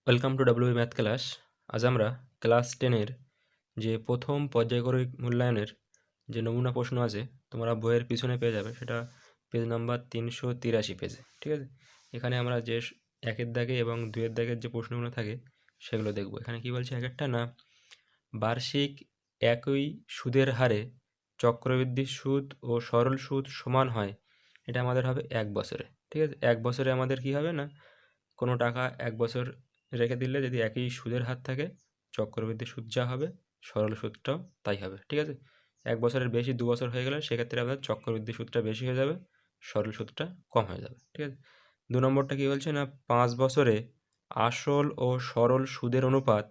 Welcome to WB math class. আজ আমরা class 10-এর যে প্রথম পর্যায়ক্রমিক মূল্যায়নের যে নমুনা প্রশ্ন আছে তোমরা বইয়ের পিছনে পেয়ে যাবে, সেটা পেজ নাম্বার 383 পেজে। ঠিক আছে, এখানে আমরা যে একের দাগে এবং দুয়ের দাগের যে প্রশ্নগুলো থাকে সেগুলো দেখব। এখানে কি বলছে, একেরটা না, বার্ষিক একই সুদের হারে চক্রবৃদ্ধি সুদ ও সরল সুদ সমান হয়, এটা আমাদের হবে 1 বছরে। ঠিক আছে, 1 বছরে আমাদের কি হবে না, কোনো টাকা 1 বছর রেখে দিলে যদি একই সুদের হার থাকে, চক্রবৃদ্ধি সুদ যা হবে সরল সুদটাও তাই হবে। ঠিক আছে, 1 বছরের বেশি 2 বছর হয়ে গেলে সেক্ষেত্রে আমাদের চক্রবৃদ্ধি সুদটা বেশি হয়ে যাবে, সরল সুদটা কম হয়ে যাবে। ঠিক আছে, 2 নম্বরটা কী বলছে না, 5 বছরে আসল ও সরল সুদের অনুপাত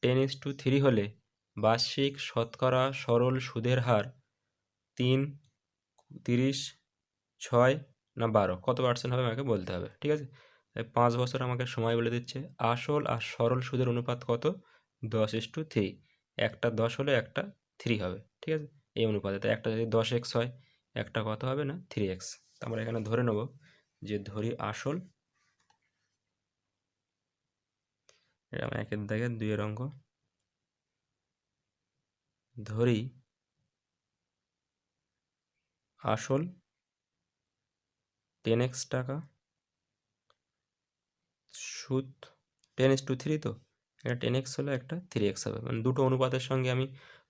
10:3 হলে বার্ষিক শতকরা সরল সুদের হার 3, 30, 6 না 12 কত পার্সেন্ট হবে আমাকে বলতে হবে। ঠিক আছে, 5 বছর আমাকে সময় বলে দিচ্ছে, আসল আর সরল সুদের অনুপাত কত, 10:3। একটা 10 হলে একটা 3 হবে। ঠিক আছে, এই অনুপাতে তো একটা যদি 10x হয়, একটা কত হবে না 3x। তো আমরা এখানে ধরে নেব যে ধরি আসল, এটা আমার একের দাগে 2-এর অঙ্ক, ধরি আসল 10x টাকা, সুদ 10:3, তো এটা 10x হলে একটা 3x হবে। মানে দুটো অনুপাতের সঙ্গে আমি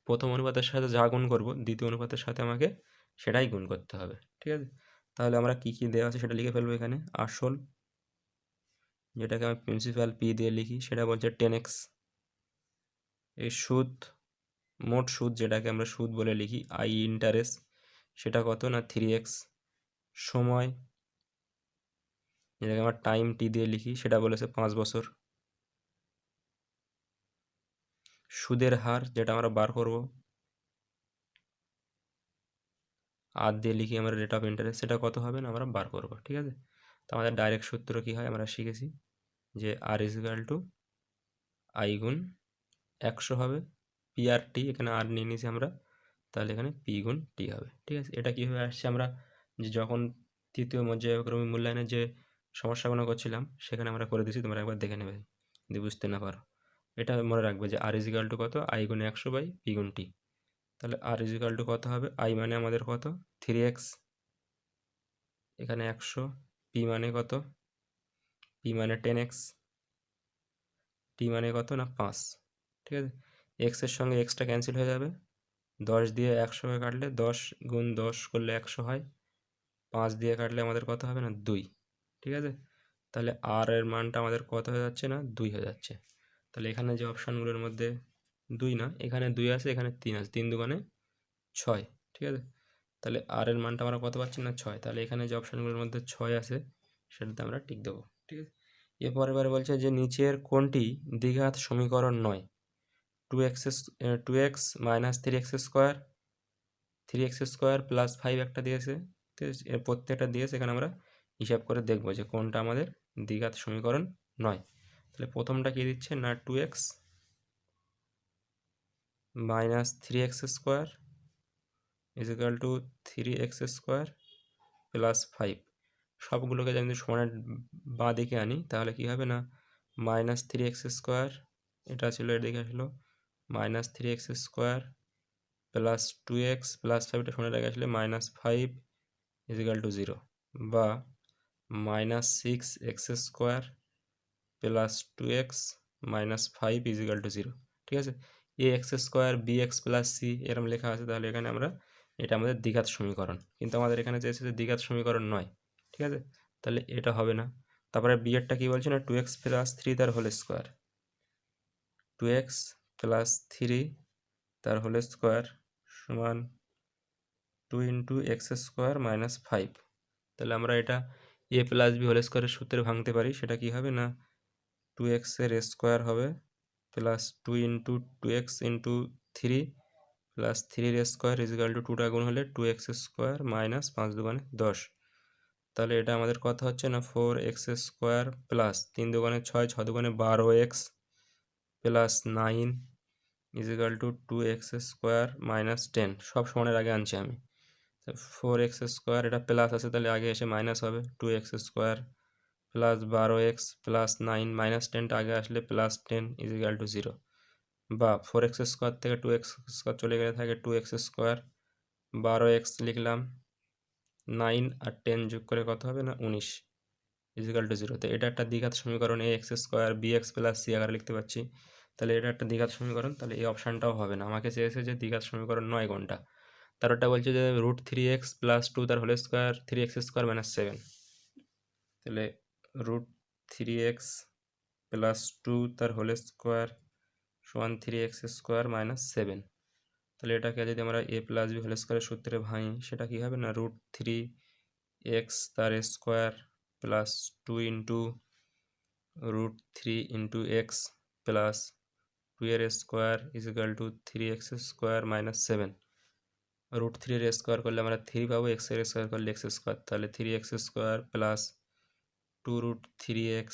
প্রথম অনুপাতের সাথে যা গুণ করব, দ্বিতীয় অনুপাতের সাথে আমাকে সেটাই গুণ করতে হবে। ঠিক আছে, তাহলে আমরা কী কী দেওয়া আছে সেটা লিখে ফেলবো এখানে। আসল, যেটাকে আমি প্রিন্সিপাল পি দিয়ে লিখি, সেটা বলছে 10x। এই সুদ, মোট সুদ যেটাকে আমরা সুদ বলে লিখি, আই ইন্টারেস্ট, সেটা কত না 3x। সময়, যেটাকে আমরা টাইম টি দিয়ে লিখি, সেটা বলেছে 5 বছর। সুদের হার, যেটা আমরা বার করব, আর দিয়ে লিখি আমরা রেট অফ ইন্টারেস্ট, সেটা কত হবে না আমরা বার করব। ঠিক আছে, তো আমাদের ডাইরেক্ট সূত্র কী হয় আমরা শিখেছি, যে আর ইজ ইকুয়াল টু আই গুণ 100 হবে, পি আর টি, এখানে আর নিয়ে নিয়েছি আমরা, তাহলে এখানে পি গুণ টি হবে। ঠিক আছে, এটা কীভাবে আসছে, আমরা যে যখন তৃতীয় পর্যায়ক্রমিক মূল্যায়নের যে সমস্যাগুলো করছিলাম সেখানে আমরা করে দিয়েছি, তোমরা একবার দেখে নেবে যদি বুঝতে না পারো। এটা মনে রাখবে যে আর ইজ ইকুয়াল টু কত, আই গুণ 100 বাই পি গুণ টি। তাহলে আর ইজ ইকুয়াল টু কত হবে, আই মানে আমাদের কত 3x, এখানে 100, পি মানে কত, পি মানে 10x, টি মানে কত না 5। ঠিক আছে, এক্সের সঙ্গে এক্সটা ক্যান্সেল হয়ে যাবে, 10 দিয়ে 100কে কাটলে 10 গুণ 10 করলে 100 হয়, 5 দিয়ে কাটলে আমাদের কত হবে না 2। ঠিক আছে, তাহলে আর এর মানটা আমাদের কত হয়ে যাচ্ছে না 2 হয়ে যাচ্ছে। তাহলে এখানে যে অপশানগুলোর মধ্যে 2 না, এখানে 2 আছে, এখানে 3 আছে, 3 দুগুণে 6। ঠিক আছে, তাহলে আর এর মানটা আমরা কত পাচ্ছি না 6। তাহলে এখানে যে অপশানগুলোর মধ্যে 6 আছে সেটাতে আমরা টিক দেবো। ঠিক আছে, এবারে বলছে যে নিচের কোনটি দ্বিঘাত সমীকরণ নয়, 2x minus 3x² 3x² plus 5 একটা দিয়েছে। ঠিক আছে, এর প্রত্যেকটা দিয়েছে, এখানে আমরা হিসাব করে দেখব যে কোনটা আমাদের দ্বিঘাত সমীকরণ নয়। তাহলে প্রথমটা কী দিচ্ছে না, 2x minus 3x² is equal to 3x² plus 5। সবগুলোকে যদি সমানের বাঁ দিকে আনি তাহলে কী হবে না, মাইনাস 3x², এটা ছিল এদিকে আসলো minus 3x² plus 2x plus 5টা সমানের আগে আসলে -5 ইজ ইকুয়াল টু 0, বা minus 6x² plus 2x minus 5 is equal to 0। ঠিক আছে, ax² bx প্লাস c এরকম লেখা আছে, তাহলে এখানে আমরা, এটা আমাদের দ্বিঘাত সমীকরণ, কিন্তু আমাদের এখানে চেয়েছে যে দ্বিঘাত সমীকরণ নয়। ঠিক আছে, তাহলে এটা হবে না। তারপরে বি এরটা কী বলছে না, 2x প্লাস 3 তার হোল স্কোয়ার, 2x প্লাস 3 তার হোল স্কোয়ার সমান 2 ইন্টু x² মাইনাস 5। তাহলে আমরা এটা এ প্লাস বি হোল স্কোয়ারের সূত্রে ভাঙতে পারি, সেটা কি হবে না 2x এর স্কোয়ার হবে plus 2 into 2x into 3 plus 3 এর স্কোয়ার ইজ ইকুয়াল টু 2টা গুণ হলে 2x² মাইনাস 5 দুগুণে 10। তাহলে এটা আমাদের কথা হচ্ছে না 4x² প্লাস 3 দুগুণে 6, 6 দুগুণে 12x plus 9 is equal to 2x² minus 10। সব সমানের আগে আনছি আমি, 4x² এটা প্লাস আছে তাহলে আগে এসে মাইনাস হবে, 2x² plus 12x plus 9 minus 10টা আগে আসলে প্লাস 10 ইজ ইকাল টু 0, বা 4x স্কোয়ার থেকে 2x স্কোয়ার চলে গেলে থাকে 2x স্কোয়ার, 12x লিখলাম, 9 আর 10 যোগ করে কত হবে না 19 ইজ ইকাল টু 0। তো এটা একটা দ্বিঘাত সমীকরণ, ax square bx plus c আকারে লিখতে পাচ্ছি। তাহলে এটা একটা দ্বিঘাত সমীকরণ, তাহলে এই অপশানটাও হবে না। আমাকে চেয়েছে যে দ্বিঘাত সমীকরণ নয় কোনটা, তার ওটা বলছে যে রুট 3x প্লাস 2 তার whole square 3x square minus 7। তাহলে রুট 3x প্লাস 2 তার হোল স্কোয়ার সমান 3x স্কোয়ার মাইনাস 7। তাহলে এটাকে যদি আমরা a প্লাস বি হোল স্কোয়ারের সূত্রে ভাঙি, সেটা কি হবে না রুট 3x তার square plus 2 into root 3 into X plus 2 এর square is equal to 3x square minus 7। Root 3 এর স্কোয়ার করলে আমরা 3 পাবো, এক্স এর স্কোয়ার করলে এক্স স্কোয়ার, তাহলে 3x square plus 2 root 3x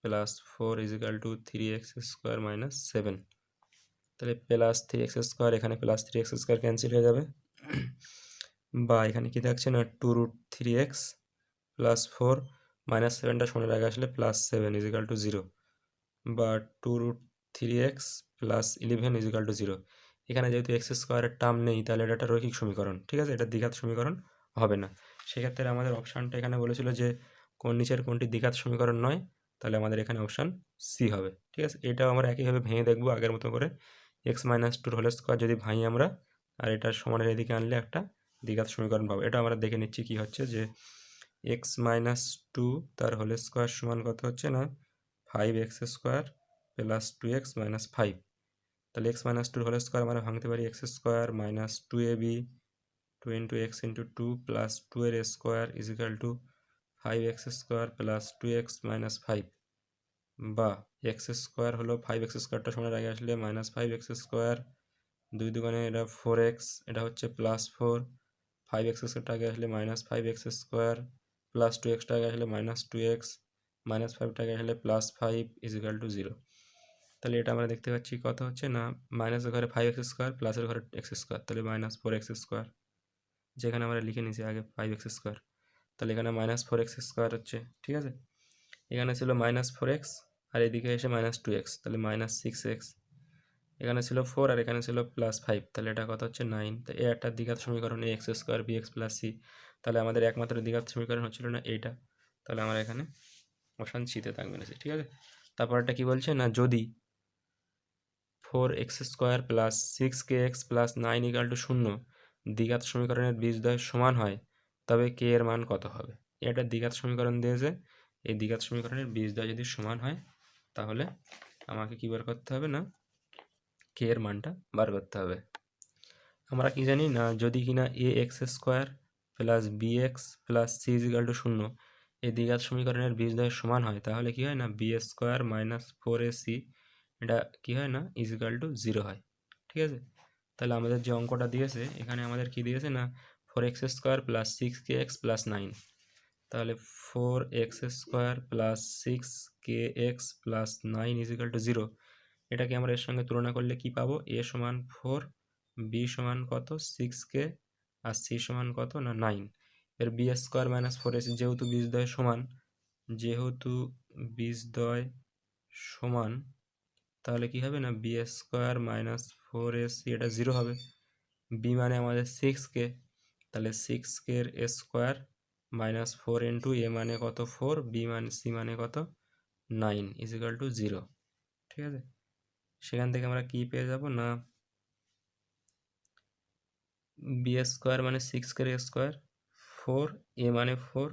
plus 4 is equal to 3x square minus 7। তাহলে plus 3x square, এখানে প্লাস 3x স্কোয়ার ক্যান্সেল হয়ে যাবে, বা এখানে কি থাকছে না 2 রুট 3x প্লাস 4 মাইনাস 7টা শূন্যের আগে আসলে প্লাস 7 ইজ ইকাল টু 0, বা 2 root 3x plus 11 is equal to 0। এখানে যেহেতু এক্স স্কোয়ারের টার্ম নেই, তাহলে এটা একটা রৈখিক সমীকরণ, ঠিক আছে, এটা দ্বিঘাত সমীকরণ হবে না। সেক্ষেত্রে আমাদের অপশানটা এখানে বলেছিল যে কোন নিচের কোনটি দ্বিঘাত সমীকরণ নয়, তাহলে আমাদের এখানে অপশান সি হবে, ঠিক আছে। এটাও আমরা একইভাবে ভেঙে দেখবো আগের মতো করে, এক্স মাইনাস টুর হোল স্কোয়ার যদি ভাঙি আমরা আর এটা সমানের এদিকে আনলে একটা দ্বিঘাত সমীকরণ পাবো। এটা আমরা দেখে নিচ্ছি কি হচ্ছে, যে এক্স মাইনাস টু তার হোল স্কোয়ার সমান কত হচ্ছে না 5x square plus 2x minus 5। তাহলে এক্স মাইনাস টুর হোল স্কোয়ার আমরা ভাঙতে পারি x square minus 2ab 2 into x into 2 plus 2 এর square is equal two 5x square plus 2x minus 5, বা এক্স স্কোয়ার হলো 5x স্কোয়ারটা সমানের আগে আসলে মাইনাস 5x স্কোয়ার, 2 দুগুণে এটা 4x, এটা হচ্ছে প্লাস 4, 5x স্কোয়ারটা আগে আসলে মাইনাস 5x স্কোয়ার প্লাস 2xটা আগে আসলে মাইনাস 2x মাইনাস 5টা আগে আসলে প্লাস 5 ইজ ইকাল টু 0। তাহলে এটা আমরা দেখতে পাচ্ছি কত হচ্ছে না মাইনাসের ঘরে 5x স্কোয়ার প্লাসের ঘরে x স্কোয়ার, তাহলে মাইনাস 4x স্কোয়ার, যেখানে আমরা লিখে নিয়েছি আগে 5x স্কোয়ার, তাহলে এখানে মাইনাস 4x স্কোয়ার হচ্ছে, ঠিক আছে। এখানে ছিল মাইনাস 4x আর এদিকে এসে মাইনাস 2x, তাহলে মাইনাস 6x, এখানে ছিল 4 আর এখানে ছিল প্লাস 5, তাহলে এটা কত হচ্ছে 9। তো এই একটা দ্বিঘাত সমীকরণ X square B x plus C, তাহলে আমাদের একমাত্র দ্বিঘাত সমীকরণ হচ্ছিল না এইটা, তাহলে আমরা এখানে অপশান সিতে থাকবে না, ঠিক আছে। তারপর একটা কি বলছে না, যদি 4x square plus 6kx plus 9 equal to 0 দ্বিঘাত সমীকরণের বীজদ্বয় সমান হয়, তবে কে এর মান কত হবে। এটা দ্বিঘাত সমীকরণ দিয়েছে, এই দ্বিঘাত সমীকরণের বীজদ্বয় যদি সমান হয় তাহলে আমাকে কি বের করতে হবে না কে এর মানটা বার করতে হবে। আমরা কি জানি না, যদি কিনা a x square plus b x plus c is equal to 0 এই দ্বিঘাত সমীকরণের বীজদ্বয় সমান হয়, তাহলে কি হয় না বি স্কোয়ার মাইনাস 4ac এটা কি হয় না ইজ ইকাল টু 0 হয়, ঠিক আছে। তাহলে আমাদের যে অঙ্কটা দিয়েছে এখানে আমাদের কি দিয়েছে না 4x square plus 6kx plus 9, তাহলে 4x square plus 6kx plus 9 is equal to 0। এটাকে আমরা এর সঙ্গে তুলনা করলে কি পাবো, a সমান 4, b সমান কত 6k আর c সমান কত না 9। এর b স্কোয়ার মাইনাস 4ac যেহেতু বীজদ্বয় সমান, যেহেতু বীজদ্বয় সমান তাহলে কি হবে না বি স্কোয়ার মাইনাস 4ac এটা 0 হবে, b মানে আমাদের 6k, তাহলে 6k এর স্কোয়ার মাইনাস 4 ইন্টু a মানে কত 4, b মানে c মানে কত 9 ইজ ইকাল টু 0, ঠিক আছে। সেখান থেকে আমরা কি পেয়ে যাব না বি স্কোয়ার মানে 6k এর স্কোয়ার 4, a মানে 4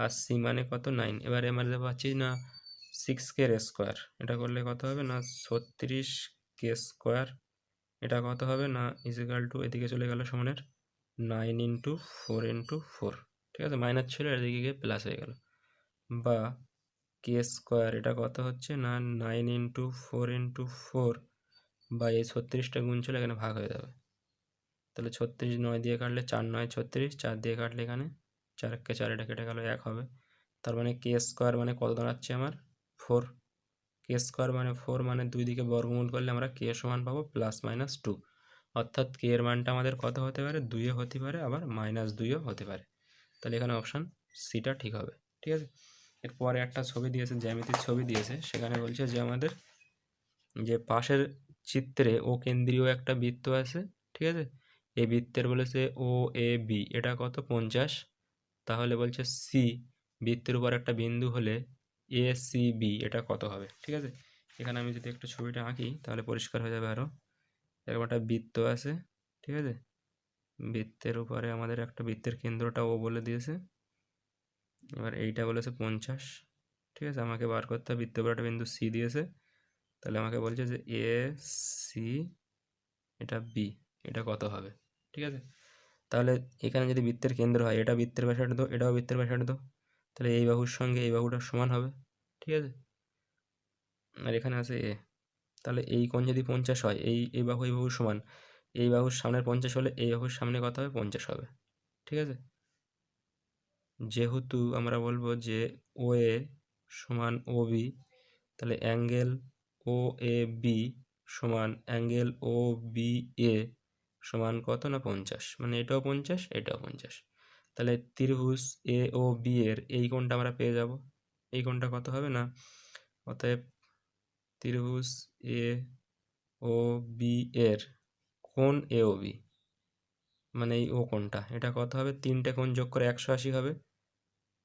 আর c মানে কত 9। এবারে আমরা পাচ্ছি না 6k এর স্কোয়ার, এটা করলে কত হবে না 36k স্কোয়ার, এটা কত হবে না ইজ ইকাল টু এদিকে চলে গেল সমানের 9 ইন্টু 4 ইন্টু 4, ঠিক আছে, মাইনাস ছিল এদিকে গিয়ে প্লাস হয়ে গেল, বা কে স্কোয়ার এটা কত হচ্ছে না 9 ইন্টু 4 ইন্টু 4, বা এই 36টা গুণ ছিল এখানে ভাগ হয়ে যাবে, তাহলে 36 9 দিয়ে কাটলে 4 9 36, 4 দিয়ে কাটলে এখানে 4 কে 4 এটা কেটে গেল 1 হবে, তার মানে কে স্কোয়ার মানে কত দাঁড়াচ্ছে আমার 4, কে স্কোয়ার মানে 4 মানে দুই দিকে বর্গমূল করলে আমরা কে সমান পাবো প্লাস মাইনাস 2, অর্থাৎ কে এর মানটা আমাদের কত হতে পারে 2ও হতে পারে আবার মাইনাস 2ও হতে পারে, তাহলে এখানে অপশান সিটা ঠিক হবে, ঠিক আছে। এরপরে একটা ছবি দিয়েছে, জ্যামিতির ছবি দিয়েছে, সেখানে বলছে যে আমাদের যে পাশের চিত্রে ও কেন্দ্রীয় একটা বৃত্ত আছে, ঠিক আছে, এই বৃত্তের বলেছে ও এ বি এটা কত 50, তাহলে বলছে সি বৃত্তের উপর একটা বিন্দু হলে এ সি বি এটা কত হবে, ঠিক আছে। এখানে আমি যদি একটু ছবিটা আঁকি তাহলে পরিষ্কার হয়ে যাবে আরও। এরকম একটা বৃত্ত আছে, ঠিক আছে, বৃত্তের উপরে আমাদের একটা বৃত্তের কেন্দ্রটা ও বলে দিয়েছে, এবার এইটা বলেছে 50, ঠিক আছে, আমাকে বার করতে হবে বৃত্তের উপর একটা বিন্দু সি দিয়েছে, তাহলে আমাকে বলছে যে এ সি এটা বি এটা কত হবে, ঠিক আছে। তাহলে এখানে যদি বৃত্তের কেন্দ্র হয়, এটা বৃত্তের ব্যাসার্ধ, এটাও বৃত্তের ব্যাসার্ধ, তাহলে এই বাহুর সঙ্গে এই বাহুটা সমান হবে, ঠিক আছে। আর এখানে আছে এ, তাহলে এই কোণ যদি 50 হয়, এই বাহু এই বাহুর সমান, এই বাহুর সামনে 50 হলে এই বাহুর সামনে কত হবে 50 হবে, ঠিক আছে। যেহেতু আমরা বলবো যে ও এ সমান ও বি, তাহলে অ্যাঙ্গেল ও এ বি সমান অ্যাঙ্গেল ও বি এ সমান কত না 50, মানে এটাও 50 এটাও 50, তাহলে ত্রিভুজ এ ও বি এর এই কোণটা আমরা পেয়ে যাব। এই কোণটা কত হবে না, অতএব ত্রিভুজ এ ও বি এর কোণ এ ও বি মানে এই ও কোণটা এটা কত হবে, তিনটে কোণ যোগ করে 180 হবে।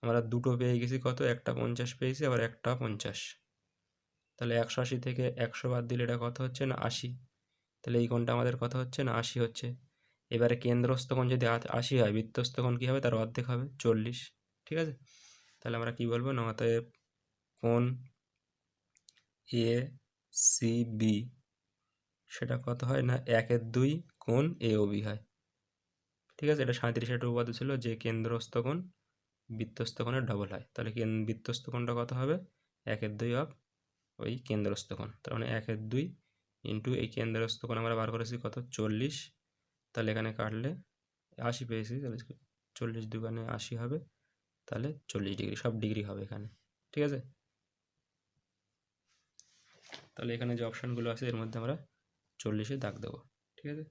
আমরা দুটো পেয়ে গেছি কত, একটা 50 পেয়েছি আবার একটা 50, তাহলে 180 থেকে 100 বাদ দিলে এটা কত হচ্ছে না 80, তাহলে এই কোণটা আমাদের কত হচ্ছে না 80 হচ্ছে। এবারে কেন্দ্রস্থ কোণ যদি 80 হয়, বৃত্তস্থ কোণ কী হবে, তার অর্ধেক হবে 40, ঠিক আছে। তাহলে আমরা কি বলবো না, অতএব কোণ এ সি বি সেটা কত হয় না 1/2 কোণ এ ও বি হয়, ঠিক আছে। এটা 37 উপপাদ্য ছিল যে কেন্দ্রস্থ কোণ বৃত্তস্থ কোণের ডবল হয়, তাহলে বৃত্তস্থ কোণটা কত হবে 1/2 অফ ওই কেন্দ্রস্থ কোণ, তার মানে 1/2 ইন্টু এই কেন্দ্রস্থ কোণ আমরা বার করেছি কত 40, তাহলে এখানে কাটলে 80 পেয়েছি, তাহলে 40 দুগুণে 80 হবে, তাহলে 40 ডিগ্রি, সব ডিগ্রি হবে এখানে, ঠিক আছে। তাহলে এখানে যে অপশানগুলো আছে এর মধ্যে আমরা 40-এ দাগ দেবো, ঠিক আছে।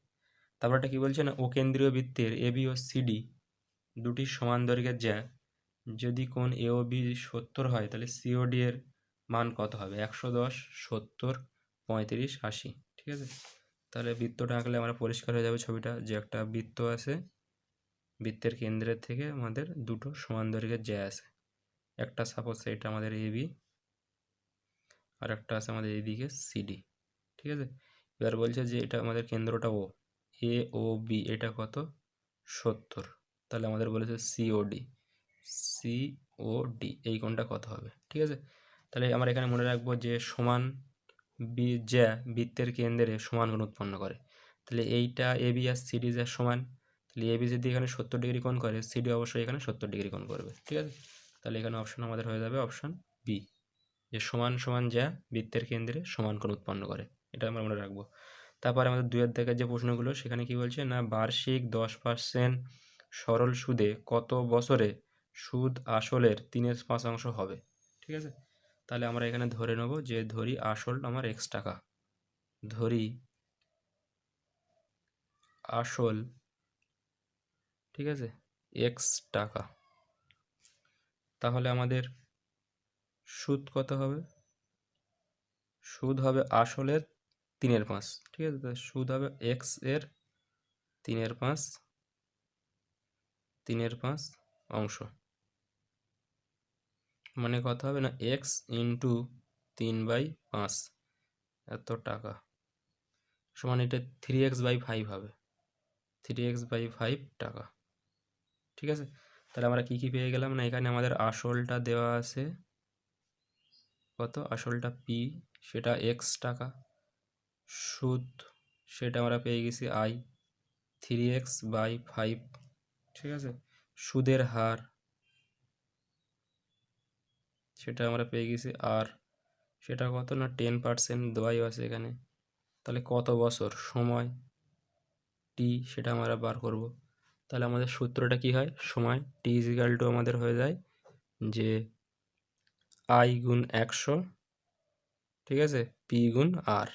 তারপর একটা কী বলছে না, ও কেন্দ্রীয় বৃত্তের এ বি ও সিডি দুটি সমান দৈর্ঘ্যের জ্যা যদি কোণ এ ও বি 70 হয়, তাহলে সিওডি এর মান কত হবে, 110, 70, 35, 80, ঠিক আছে। তাহলে বৃত্তটা আঁকলে আমরা পরিষ্কার হয়ে যাবে ছবিটা, যে একটা বৃত্ত আছে, বৃত্তের কেন্দ্রের থেকে আমাদের দুটো সমান দৈর্ঘ্যের জ্যা আছে, একটা সাপোজ এটা আমাদের এ বি আর একটা আছে আমাদের এইদিকে সিডি, ঠিক আছে। এবার বলছে যে এটা আমাদের কেন্দ্রটা ও, এ ও বি এটা কত 70, তাহলে আমাদের বলেছে সিওডি, সিওডি এই কোণটা কত হবে, ঠিক আছে। তাহলে আমরা এখানে মনে রাখবো যে সমান জ্যা বৃত্তের কেন্দ্রে সমান কোণ উৎপন্ন করে, তাহলে এইটা এ বি আর সিডি যা সমান, তাহলে এ বি যদি এখানে 70 ডিগ্রি কোণ করে, সিডি অবশ্যই এখানে 70 ডিগ্রি কোণ করবে, ঠিক আছে। তাহলে এখানে অপশন আমাদের হয়ে যাবে অপশন বি, যে সমান সমান জ্যা বৃত্তের কেন্দ্রে সমান কোণ উৎপন্ন করে, এটা আমরা মনে রাখবো। তারপরে আমাদের 2-এর দাগের যে প্রশ্নগুলো, সেখানে কি বলছে না, বার্ষিক 10% সরল সুদে কত বছরে সুদ আসলের 3/5 হবে, ঠিক আছে। তাহলে আমরা এখানে ধরে নেব যে ধরি আসল আমার x টাকা, ধরি আসল, ঠিক আছে, x টাকা, তাহলে আমাদের সুদ কত হবে, সুদ হবে আসলের 3/5, ঠিক আছে, তাহলে সুদ হবে x এর 3/5 অংশ, মানে কত হবে না x ইন্টু 3/5 এত টাকা সমান এটা 3x/5 হবে, 3x/5 টাকা, ঠিক আছে। তাহলে আমরা কি কি পেয়ে গেলাম না, এখানে আমাদের আসলটা দেওয়া আছে কত, আসলটা পি সেটা x টাকা, সুদ সেটা আমরা পেয়ে গেছি i 3x/5, ঠিক আছে। সুদের হার সেটা আমরা পেয়ে গেছি আর, সেটা কত না 10% দেওয়াই আছে এখানে, তাহলে কত বছর সময় টি সেটা আমরা বার করব। তাহলে আমাদের সূত্রটা কি হয়, সময় টি ইজিক্যাল টু আমাদের হয়ে যায় যে আই গুণ 100, ঠিক আছে, পি গুণ আর,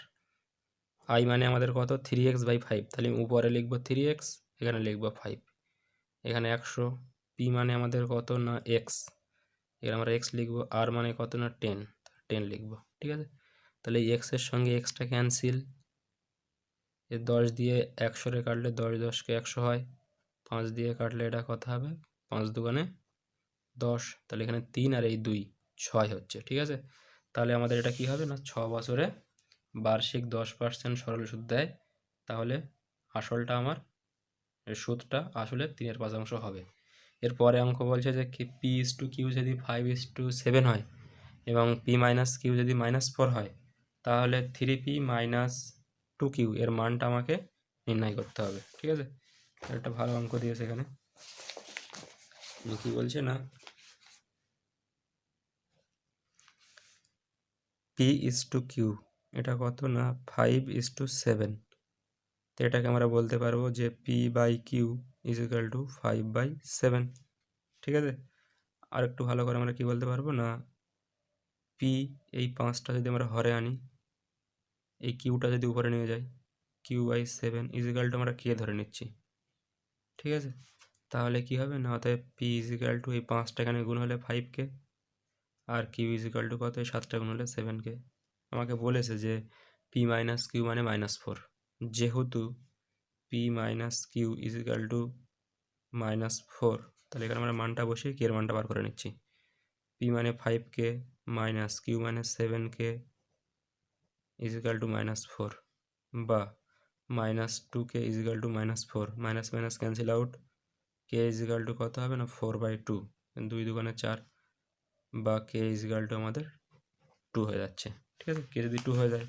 আই মানে আমাদের কত 3x/5, তাহলে উপরে লিখব 3x, এখানে লিখব 5, এখানে 100, পি মানে আমাদের কত না x, এর আমরা এক্স লিখবো, আর মানে কত না 10 লিখবো, ঠিক আছে। তাহলে এই এক্সের সঙ্গে এক্সটা ক্যান্সেল, এর 10 দিয়ে 100 রে কাটলে 10 10কে 100 হয়, 5 দিয়ে কাটলে এটা কত হবে, 5 দুগুণে 10, তাহলে এখানে 3 আর এই 2 6 হচ্ছে, ঠিক আছে। তাহলে আমাদের এটা কি হবে না 6 বছরে বার্ষিক 10% সরল সুদ দেয়, তাহলে আসলটা আমার এর সুদটা আসলে 3/5 হবে। এরপরে অঙ্ক বলছে যে পি ইস টু কিউ যদি 5:7 হয় এবং পি মাইনাস কিউ যদি -4 হয়, তাহলে 3p - 2q এর মানটা আমাকে নির্ণয় করতে হবে, ঠিক আছে। একটা ভালো অঙ্ক দিয়েছে এখানে, কি বলছে না পি ইস টু কিউ এটা কত না 5:7, তো এটাকে আমরা বলতে পারবো যে P by Q is equal to 5/7, ঠিক আছে। আর একটু ভালো করে আমরা কি বলতে পারবো না পি, এই 5টা যদি আমরা হরে আনি, এই কিউটা যদি উপরে নিয়ে যাই, q/7 ইজ ইকাল টু আমরা কে ধরে নিচ্ছি, ঠিক আছে। তাহলে কি হবে না অতএব পি ইজ ইকাল টু এই 5টা এখানে গুণ হলে 5k, আর কিউ ইজ ইকাল টু কত এই 7টা গুণ হলে 7k। আমাকে বলেছে যে পি মাইনাস কিউ মানে -4, যেহেতু P minus Q is equal to -4, তাহলে এখানে আমরা মানটা বসিয়ে কে এর মানটা বার করে নিচ্ছি। পি মানে 5k মাইনাস কিউ মানে 7k ইজ ইকাল টু -4, বা -2k is equal to -4, minus minus cancel out, K is equal to কত হবে না 4/2, 2 দুগুণে 4, বা কে ইজ ইকাল টু আমাদের 2 হয়ে যাচ্ছে, ঠিক আছে। কে যদি 2 হয়ে যায়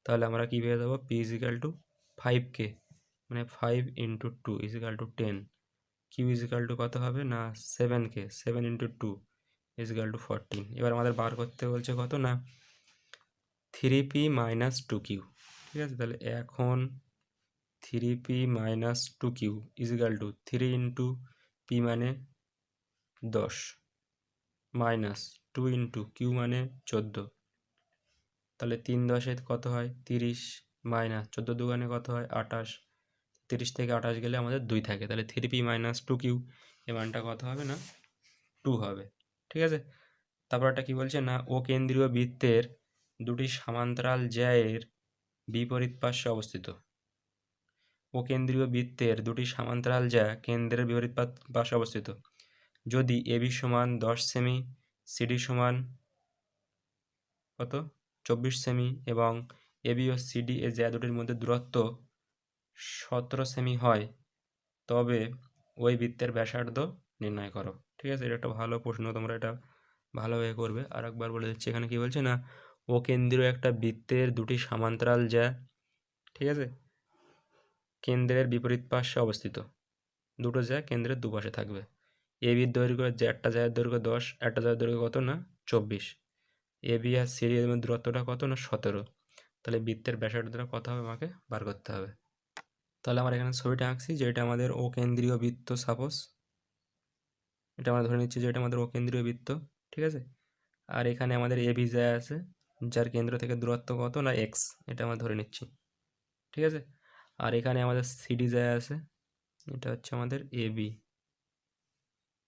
তাহলে আমরা কি পেয়ে যাবো, P is equal two 5k মানে 5 × 2 is equal to 10, Q is equal to কত হবে না 7k, 7 × 2 ইজ ইকাল টু 14। এবার আমাদের বার করতে বলছে কত না 3p - 2q, ঠিক আছে। তাহলে এখন 3p - 2q is equal two 3 × p মানে 10 মাইনাস 2 × q মানে 14, তাহলে 3 10 কত হয় 30, মাইনাস 14 দুগুণে কত হয় 28, 30 থেকে 28 গেলে আমাদের 2 থাকে, তাহলে 3p - 2q এর মানটা কত হবে না 2 হবে, ঠিক আছে। তারপর একটা কি বলছে না ও কেন্দ্রীয় বৃত্তের দুটি সমান্তরাল জ্যায়ের বিপরীত পার্শ্বে অবস্থিত। ও কেন্দ্রীয় বৃত্তের দুটি সমান্তরাল জ্যা কেন্দ্রের বিপরীত পার্শ্বে অবস্থিত। যদি এবি সমান 10 সেমি, সিডি সমান কত 24 সেমি এবং এবি ও সিডি এ জ্যা দুটির মধ্যে দূরত্ব 17 সেমি হয়, তবে ওই বৃত্তের ব্যাসার্ধ নির্ণয় করো, ঠিক আছে। এটা একটা ভালো প্রশ্ন, তোমরা এটা ভালোভাবে করবে। আর একবার বলে দিচ্ছি, এখানে কি বলছে না ও কেন্দ্রীয় একটা বৃত্তের দুটি সমান্তরাল জ্যা, ঠিক আছে, কেন্দ্রের বিপরীত পার্শ্বে অবস্থিত। দুটো জ্যা কেন্দ্রের দুপাশে থাকবে। এবির দৈর্ঘ্য যে একটা জ্যায়ের দৈর্ঘ্য 10, একটা জ্যায়ের দৈর্ঘ্য কত না 24, এবি আর সিডি এর মধ্যে দূরত্বটা কত না 17, তাহলে বৃত্তের ব্যাসার্ধটা কত হবে আমাকে বার করতে হবে। তাহলে আমরা এখানে ছবিটা আঁকছি যে এটা আমাদের ও কেন্দ্রীয় বৃত্ত, সাপোজ এটা আমরা ধরে নিচ্ছি যে এটা আমাদের ও কেন্দ্রীয় বৃত্ত, ঠিক আছে। আর এখানে আমাদের এবি জ্যা আছে যার কেন্দ্র থেকে দূরত্ব কত না এক্স, এটা আমরা ধরে নিচ্ছি, ঠিক আছে। আর এখানে আমাদের সিডি জ্যা আছে, এটা হচ্ছে আমাদের এবি,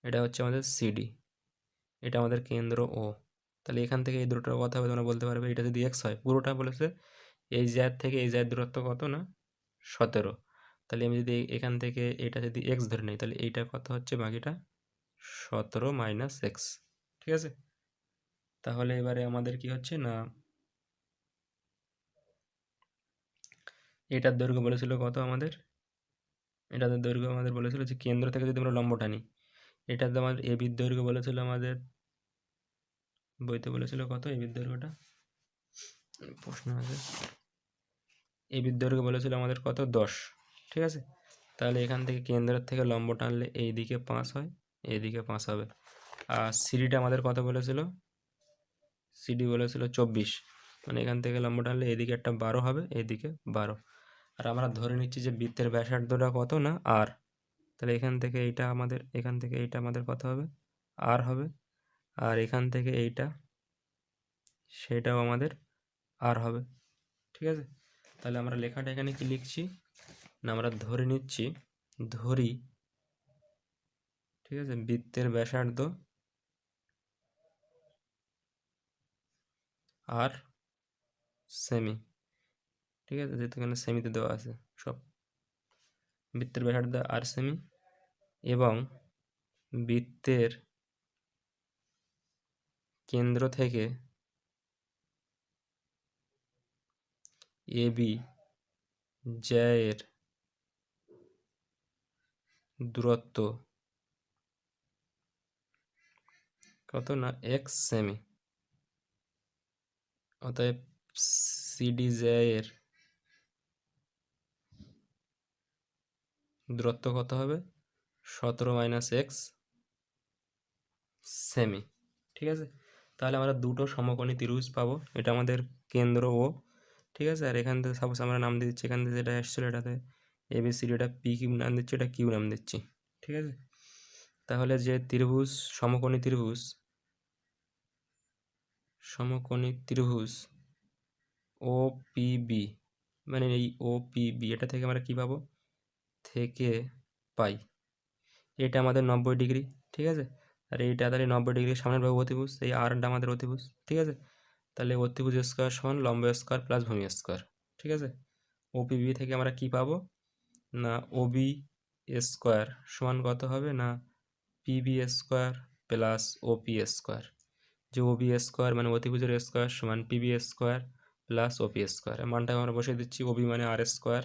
এটা হচ্ছে আমাদের সিডি, এটা আমাদের কেন্দ্র ও। তাহলে এখান থেকে এই দুটোর কথা হবে তোমরা বলতে পারবে এটা যদি এক্স হয়, পুরোটা বলেছে এই জ্যার থেকে এই জ্যার দূরত্ব কত না 17, তাহলে আমি যদি এখান থেকে এটা যদি এক্স ধরে নিই তাহলে এইটা কত হচ্ছে বাকিটা 17 - এক্স, ঠিক আছে। তাহলে এবারে আমাদের কি হচ্ছে না এটার দৈর্ঘ্য বলেছিল কত আমাদের, এটার দৈর্ঘ্য আমাদের বলেছিল যে কেন্দ্র থেকে যদি আমরা লম্ব টানি, এটাতে আমাদের এবির দৈর্ঘ্য বলেছিল আমাদের বইতে বলেছিল কত এবির দৈর্ঘ্যটা, প্রশ্ন আছে, এবির দৈর্ঘ্য বলেছিল আমাদের কত 10, ঠিক আছে। তাহলে এখান থেকে কেন্দ্রের থেকে লম্ব টানলে এই দিকে 5 হয়, এই দিকে 5 হবে। আর সিডিটা আমাদের কত বলেছিল, সিডি বলেছিল 24, মানে এখান থেকে লম্ব টানলে এদিকে একটা 12 হবে, এইদিকে 12। আর আমরা ধরে নিচ্ছি যে বৃত্তের ব্যাসার্ধটা কত না আর, তাহলে এখান থেকে এইটা আমাদের, এখান থেকে এইটা আমাদের কত হবে আর হবে, আর এখান থেকে এইটা সেটাও আমাদের আর হবে, ঠিক আছে। তাহলে আমরা লেখাটা এখানে কি লিখছি না আমরা ধরে নিচ্ছি, ধরি, ঠিক আছে, বৃত্তের ব্যাসার্ধ আর সেমি, ঠিক আছে, যেহেতু এখানে সেমিতে দেওয়া আছে সব। বৃত্তের ব্যাসার্ধ আর সেমি এবং বৃত্তের কেন্দ্র থেকে এবি জ্যায়ের দূরত্ব কত না এক্স সেমি। অতএব সিডি জ্যায়ের দূরত্ব কত হবে? 17 মাইনাস এক্স সেমি, ঠিক আছে। তাহলে আমরা দুটো সমকোণী ত্রিভুজ পাবো। এটা আমাদের কেন্দ্র ও, ঠিক আছে। আর এখান থেকে সাপোজ আমরা নাম দিয়ে দিচ্ছি, এখান থেকে যেটা এসেছিলো এটাতে এবিসিডি, এটা পি কিউ নাম দিচ্ছি, এটা কিউ নাম দিচ্ছি, ঠিক আছে। তাহলে যে ত্রিভুজ সমকোণী ত্রিভুজ ও পিবি, মানে এই ও পিবি, এটা থেকে আমরা কী পাবো? থেকে পাই, এটা আমাদের 90 ডিগ্রি, ঠিক আছে। আর এইটা তাহলে 90 ডিগ্রির সামনের বাহু অতিভুজ, এই আরটা আমাদের অতিভুজ, ঠিক আছে। তাহলে অতিভুজ স্কোয়ার সমান লম্ব স্কোয়ার প্লাস ভূমি স্কোয়ার, ঠিক আছে। ওপিবি থেকে আমরা কি পাবো না ওবি স্কোয়ার সমান কত হবে না পিবি স্কোয়ার প্লাস ওপি স্কোয়ার। যে ওবি স্কোয়ার মানে অতিভুজের স্কোয়ার সমান পিবি স্কোয়ার প্লাস ওপি স্কোয়ার। মানটা আমরা বসিয়ে দিচ্ছি, ওবি মানে আর স্কোয়ার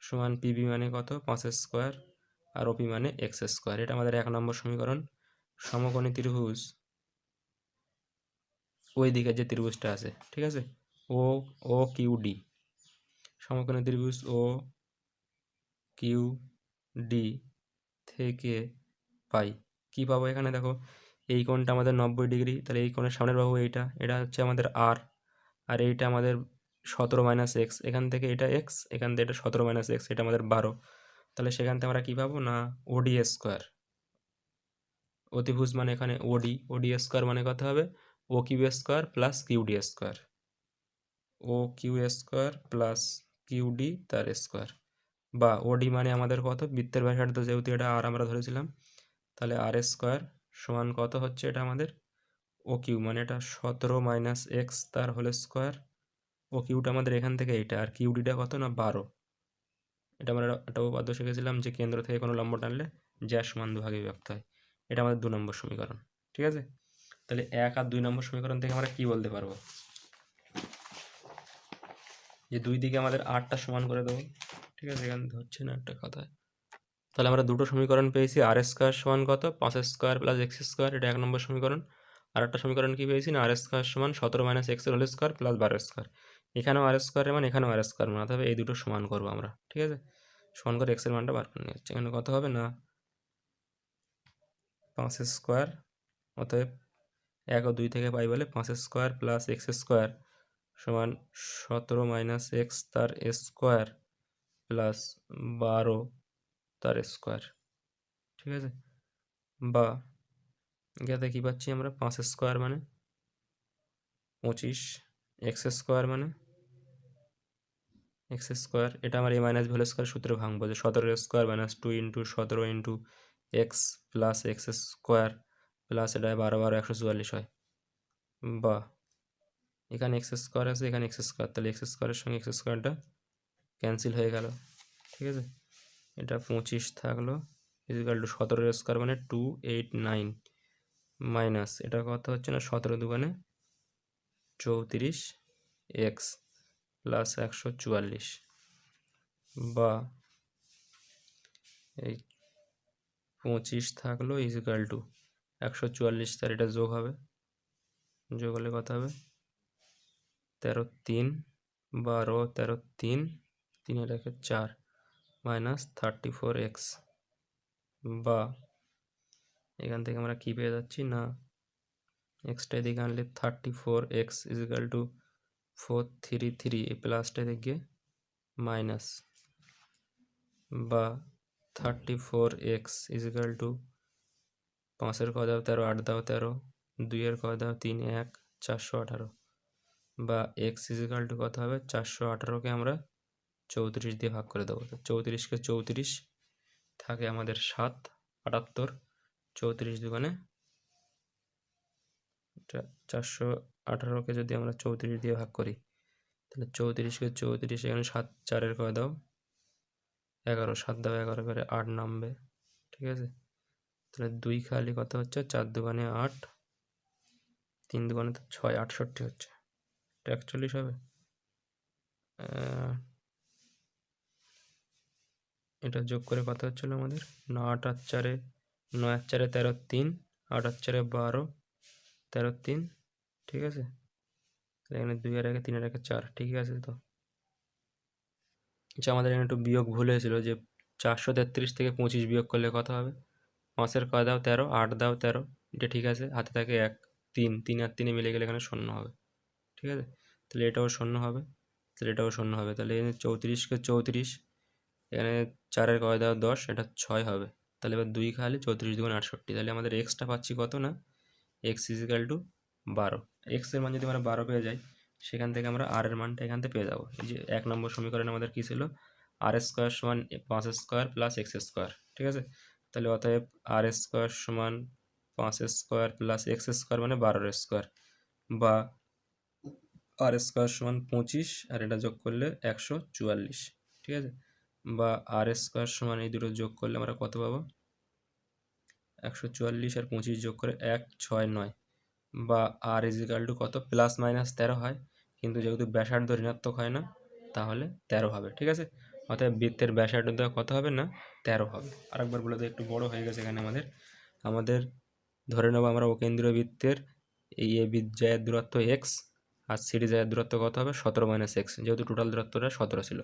সমান পিবি মানে কত 5 স্কোয়ার আর ওপি মানে এক্স স্কোয়ার। এটা আমাদের 1 নম্বর সমীকরণ। সমকোণী ত্রিভুজ ওই দিকে যে ত্রিভুজটা আছে, ঠিক আছে, ও ও কিউ ডি, সমকোণী ত্রিভুজ ও কিউ ডি থেকে পাই কি পাবো? এখানে দেখো এই কোণটা আমাদের 90 ডিগ্রি, তাহলে এই কোণের সামনের বাহু এইটা, এটা হচ্ছে আমাদের আর, আর এইটা আমাদের 17 মাইনাস এক্স, এখান থেকে এটা এক্স, এখান থেকে এটা 17 মাইনাস এক্স, এটা আমাদের 12। তাহলে সেখান থেকে আমরা কী পাবো না ওডি স্কোয়ার। অতিভুজ মানে এখানে ওডি, ওডি স্কোয়ার মানে কত হবে? O Q square plus QD square, O Q square plus QD তার স্কোয়ার। বা ওডি মানে আমাদের কত? বৃত্তের ব্যাসার্ধ, যেহেতু এটা আর আমরা ধরেছিলাম, তাহলে আর স্কোয়ার সমান কত হচ্ছে? এটা আমাদের ও কিউ মানে এটা 17 মাইনাস এক্স তার হোল স্কোয়ার। ও কিউটা আমাদের এখান থেকে এইটা, আর কিউডিটা কত না 12। এটা আমরা একটা উপপাদ্য শিখেছিলাম যে কেন্দ্র থেকে কোনো লম্ব টানলে জ্যা সমান দুভাগে বিভক্ত হয়। এটা আমাদের 2 নম্বর সমীকরণ, ঠিক আছে। তাহলে 1 আর 2 নম্বর সমীকরণ থেকে আমরা কি বলতে পারবো? যে দুই দিকে আমাদের 8টা সমান করে দেবো, ঠিক আছে, এখানে ধরছে না একটা কথায়। তাহলে আমরা দুটো সমীকরণ পেয়েছি, আর স্কোয়ার সমান কত 5 স্কোয়ার প্লাস এক্স স্কোয়ার, এটা 1 নম্বর সমীকরণ। আর একটা সমীকরণ কি পেয়েছি না আর স্কোয়ার সমান 17 মাইনাস এক্স এর হোল স্কোয়ার প্লাস 12 স্কোয়ার। এখানেও আর স্কোয়ারের মান, এখানেও আর স্কোয়ার মান, অর্থাৎ এই দুটো সমান করবো আমরা, ঠিক আছে। সমান করে এক্সের মানটা বার করে নিয়ে যাচ্ছে। এখানে কত হবে না 5 স্কোয়ার, অতএব 1 ও 2 থেকে পাই বলে 5 স্কোয়ার প্লাস এক্স স্কোয়ার সমান 17 মাইনাস এক্স তার স্কোয়ার প্লাস 12 তার স্কোয়ার, ঠিক আছে। বা এখানে কী পাচ্ছি আমরা? 5 স্কোয়ার মানে 25, এক্স স্কোয়ার মানে এক্স স্কোয়ার, এটা আমার এ মাইনাস ভি স্কোয়ার সূত্রে ভাঙবো, যে 17 square minus 2 into 17 into X plus x square plus এটা 12 12 144 হয়। বা এখানে এক্স স্কোয়ার আছে, এখানে এক্স স্কোয়ার, তাহলে এক্স স্কোয়ারের সঙ্গে এক্স স্কোয়ারটা ক্যান্সেল হয়ে গেল, ঠিক আছে। এটা 25 থাকলো ইজিক্যাল টু 17 স্কোয়ার মানে 289 মাইনাস এটা কত হচ্ছে না 17 দুগুণে 34 এক্স প্লাস 144। বা এই 25 থাকলো ইজিক্যাল টু 144, তার এটা যোগ হবে, যোগ হলে কত হবে 13 3 12 13 3 3 রেখে 4 মাইনাস 34 এক্স। বা এখান থেকে আমরা কী পেয়ে যাচ্ছি না এক্সটা এদিকে আনলে 34 এক্স ইজিক্যাল টু 433, এই প্লাসটা এদিকে মাইনাস। বা 34 এক্স ইজিক্যাল টু 5-এর ক দাও 13, 8 দাও 13, 2-এর ক দাও 3 1 418। বা এক্স ইজিক্যাল টু কত হবে 418কে আমরা 34 দিয়ে ভাগ করে দেবো, তো 34কে 34 থাকে আমাদের 7 78, 34 দুগুণে 418 18কে যদি আমরা 34 দিয়ে ভাগ করি তাহলে 34কে 34, এখানে 7 4-এর করে দাও 11, 7 দাও 11 করে 8 নামবে, ঠিক আছে। তাহলে 2 খালি কত হচ্ছে, 4 দুগুণে 8, 3 দুগুণে 6, 68 হচ্ছে। এটা 41 হবে। এটা যোগ করে কত হচ্ছিল আমাদের, 9 8 আর 4-এ 9 আর 4-এ 13, 3 8 আর 4-এ 12, 13 3, ঠিক আছে। এখানে 2 আর 1-এ 3 আর 1-এ 4, ঠিকই আছে তো। আচ্ছা, আমাদের এখানে একটু বিয়োগ ভুল হয়েছিল, যে 433 থেকে 25 বিয়োগ করলে কত হবে, 5-এর কয় দাও 13, 8 দাও 13, এটা ঠিক আছে। হাতে থাকে 1 3, 3 আর 3 মিলে গেলে এখানে 0 হবে, ঠিক আছে। তাহলে এটাও 0 হবে, তাহলে এটাও 0 হবে। তাহলে এখানে 34কে 34, এখানে 4-এর কয় দাও 10, এটা 6 হবে। তাহলে এবার 2 খালি 34 দুগুণ 68, তাহলে আমাদের এক্সটা পাচ্ছি কত না, এক্স ইজিক্যাল টু 12। এক্সের মান যদি আমরা 12 পেয়ে যাই, সেখান থেকে আমরা আর এর মানটা এখান থেকে পেয়ে যাবো। এই যে 1 নম্বর সমীকরণে আমাদের কী ছিল, আর স্কোয়ার সমান 5 স্কোয়ার প্লাস এক্স স্কোয়ার, ঠিক আছে। তাহলে অতএব আর স্কোয়ার সমান 5 স্কোয়ার প্লাস এক্স স্কোয়ার মানে 12 স্কোয়ার, বা আর স্কোয়ার সমান 25 আর এটা যোগ করলে 144, ঠিক আছে। বা আর স্কোয়ার সমান এই দুটো যোগ করলে আমরা কত পাবো, 144 আর 25 যোগ করে 169, বা আর ইজিক্যাল টু কত, প্লাস মাইনাস 13 হয়, কিন্তু যেহেতু ব্যাসার্ধ ঋণাত্মক হয় না, তাহলে 13 হবে, ঠিক আছে। অতএব বৃত্তের ব্যাসার্ধ দেওয়া কত হবে না, 13 হবে। আরেকবার বলে দিই, একটু বড় হয়ে গেছে এখানে আমাদের ধরে নেবো আমরা অকেন্দ্রীয় বৃত্তের এই এ বিজ্যায়ের দূরত্ব এক্স, আর সিডি জায়ের দূরত্ব কত হবে, 17 মাইনাস এক্স, যেহেতু টোটাল দূরত্বটা 17 ছিল।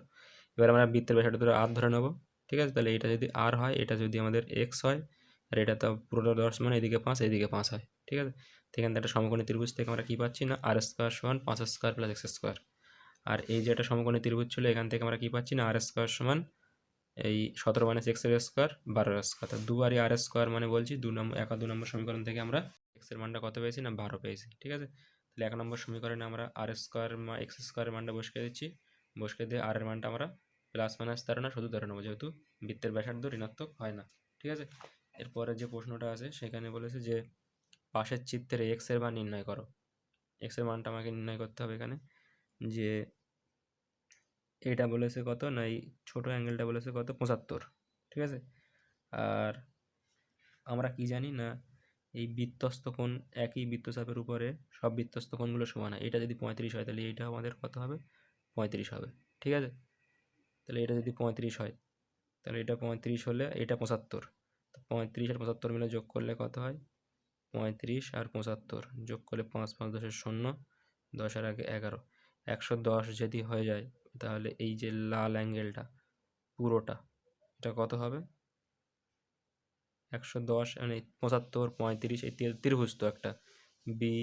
এবার আমরা বৃত্তের ব্যাসার্ধ আর ধরে নেবো, ঠিক আছে। তাহলে এটা যদি আর হয়, এটা যদি আমাদের এক্স হয়, আর এটা তো পুরোটা 10 মানে এদিকে 5 এদিকে 5 হয়, ঠিক আছে। এখান থেকে একটা সমকোণী ত্রিভুজ থেকে আমরা কী পাচ্ছি না, আর স্কোয়ার সমান 5 স্কোয়ার প্লাস এক্স স্কোয়ার। আর এই যে একটা সমকোণী ত্রিভুজ ছিল, এখান থেকে আমরা কী পাচ্ছি না, আর স্কোয়ার সমান এই 17 মাইনাস এক্সের স্কোয়ার 12 স্কোয়ার। তো দুবারই আর স্কোয়ার মানে বলছি 2 নম্বর 1 আর 2 নম্বর সমীকরণ থেকে আমরা এক্সের মানটা কত পেয়েছি না, 12 পেয়েছি, ঠিক আছে। তাহলে 1 নম্বর সমীকরণে আমরা আর স্কোয়ার এক্স স্কোয়ারের মানটা বসিয়ে দিচ্ছি, বসিয়ে দিয়ে আর এর মানটা আমরা প্লাস মাইনাস 13 না শুধু 13 নেবো, যেহেতু বৃত্তের ব্যাসার্ধ ঋণাত্মক হয় না, ঠিক আছে। এরপরে যে প্রশ্নটা আছে সেখানে বলেছে যে পাশের চিত্রে এক্স এর মান নির্ণয় করো। এক্স এর মানটা আমাকে নির্ণয় করতে হবে এখানে, যে এটা বলেছে কত না, এই ছোটো অ্যাঙ্গেলটা বলেছে কত, 75, ঠিক আছে। আর আমরা কি জানি না, এই বৃত্তস্থ কোণ একই বৃত্তচাপের উপরে সব বৃত্তস্থ কোণগুলো সমান হয়। এটা যদি 35 হয়, তাহলে এইটা আমাদের কত হবে, 35 হবে, ঠিক আছে। তাহলে এটা যদি 35 হয়, তাহলে এটা 35 হলে এটা 75, তো 35 আর 75 মিলে যোগ করলে কত হয়, 35 আর 75 যোগ করলে 5 5 10 0, 10 আর আগে 11, 110 যদি হয়ে যায়, তাহলে এই যে লাল অ্যাঙ্গেলটা পুরোটা এটা কত হবে, 110 মানে 75 35, এই ত্রিভুজ তো একটা বি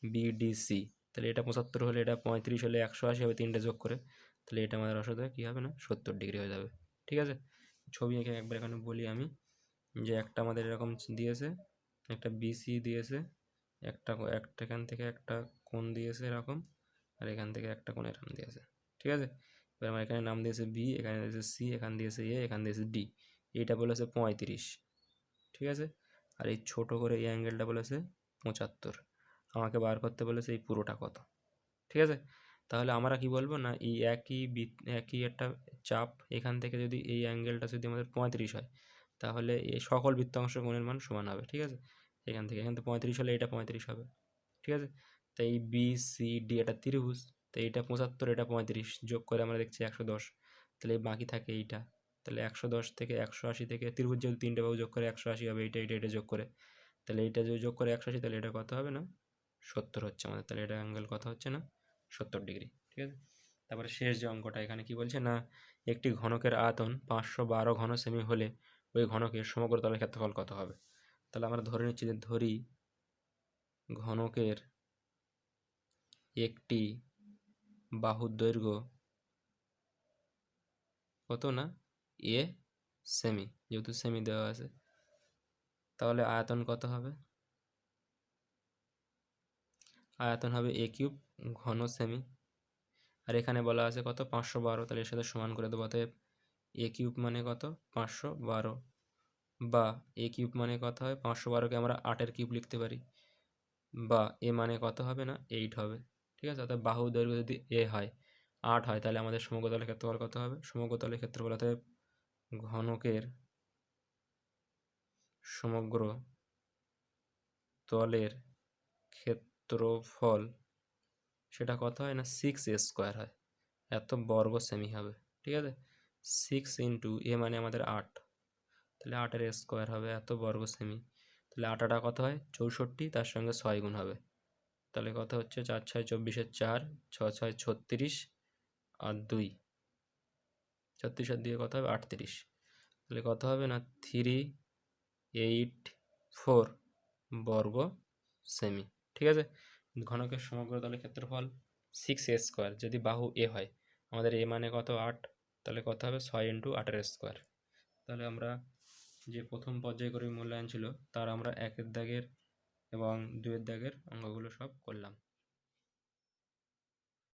বিডিসি, তাহলে এটা 75 হলে এটা 35 হলে 180 হবে, তিনটে যোগ করে, তাহলে এটা আমাদের আসলে কী হবে না, 70 ডিগ্রি হয়ে যাবে, ঠিক আছে। ছবি এঁকে একবার এখানে বলি আমি, যে একটা আমাদের এরকম দিয়েছে, একটা বিসি দিয়েছে, একটা এখান থেকে একটা কোণ দিয়েছে এরকম, আর এখান থেকে একটা কোণ এরকম দিয়েছে, ঠিক আছে। এবার আমার এখানে নাম দিয়েছে বি, এখানে দিয়েছে সি, এখানে দিয়েছে এ, এখানে দিয়েছে ডি। এইটা বলেছে 35, ঠিক আছে। আর এই ছোটো করে এই অ্যাঙ্গেলটা বলেছে 75, আমাকে বার করতে বলেছে এই পুরোটা কত, ঠিক আছে। তাহলে আমরা কি বলবো না, এই একই একটা চাপ, এখান থেকে যদি এই অ্যাঙ্গেলটা যদি আমাদের 35 হয়, তাহলে এই সকল বৃত্তাংশ কোণের মান সমান হবে, ঠিক আছে। এখান থেকে 35 হলে এটা 35 হবে, ঠিক আছে। তাই এই বি সি ডি এটা ত্রিভুজ, তো এইটা 75 এটা 35 যোগ করে আমরা দেখছি 110, তাহলে বাকি থাকে এইটা, তাহলে 110 থেকে 180 থেকে ত্রিভুজ যেহেতু তিনটে বাহু যোগ করে 180 হবে, এটা যোগ করে, তাহলে এইটা যদি যোগ করে 180, তাহলে এটা কত হবে না, 70 হচ্ছে আমাদের, তাহলে এটা অ্যাঙ্গেল কত হচ্ছে না, 70 ডিগ্রি, ঠিক আছে। তারপরে শেষ যে অঙ্কটা এখানে কি বলছে না, একটি ঘনকের আয়তন 512 ঘন সেমি হলে ওই ঘনকের সমগ্র তলের ক্ষেত্রফল কত হবে। তাহলে আমরা ধরে নিচ্ছি যে ধরি ঘনকের একটি বাহুর দৈর্ঘ্য কত না, এ সেমি, যেহেতু সেমি দেওয়া আছে, তাহলে আয়তন কত হবে, আয়তন হবে এ কিউব ঘন সেমি, আর এখানে বলা আছে কত 512, তাহলে এর সাথে সমান করে দেবো, অতএব এ কিউব মানে কত 512, বা এ কিউব মানে কত হয় 512কে আমরা 8-এর কিউব লিখতে পারি, বা এ মানে কত হবে না 8 হবে, ঠিক আছে? অর্থাৎ বাহু দৈর্ঘ্য যদি এ হয় 8 হয়, তাহলে আমাদের সমগ্রতলের ক্ষেত্রফল কত হবে? সমগ্রতলের ক্ষেত্রফল অতএব ঘনকের সমগ্র তলের ক্ষেত্রফল সেটা কত হয় না 6a² হয়, এত বর্গ সেমি হবে, ঠিক আছে? 6 ইন্টু এ মানে আমাদের 8, তাহলে 8-এর স্কোয়ার হবে এত বর্গ সেমি, তাহলে 8 কত হয় 64, তার সঙ্গে 6 গুণ হবে, তাহলে কত হচ্ছে 4 6 24-এর 4, 6 6 36 আর 2, 36 আর 2 কত হবে 38, তাহলে কত হবে না 384 বর্গ সেমি, ঠিক আছে? ঘনকের সমগ্র তলের ক্ষেত্রফল 6a², যদি বাহু এ হয়, আমাদের এ মানে কত 8, তাহলে কত হবে 6 ইন্টু 8-এর স্কোয়ার। তাহলে আমরা যে প্রথম পর্যায়ক্রমিক মূল্যায়ন ছিল তার আমরা 1-এর দাগের এবং 2-এর দাগের অঙ্কগুলো সব করলাম।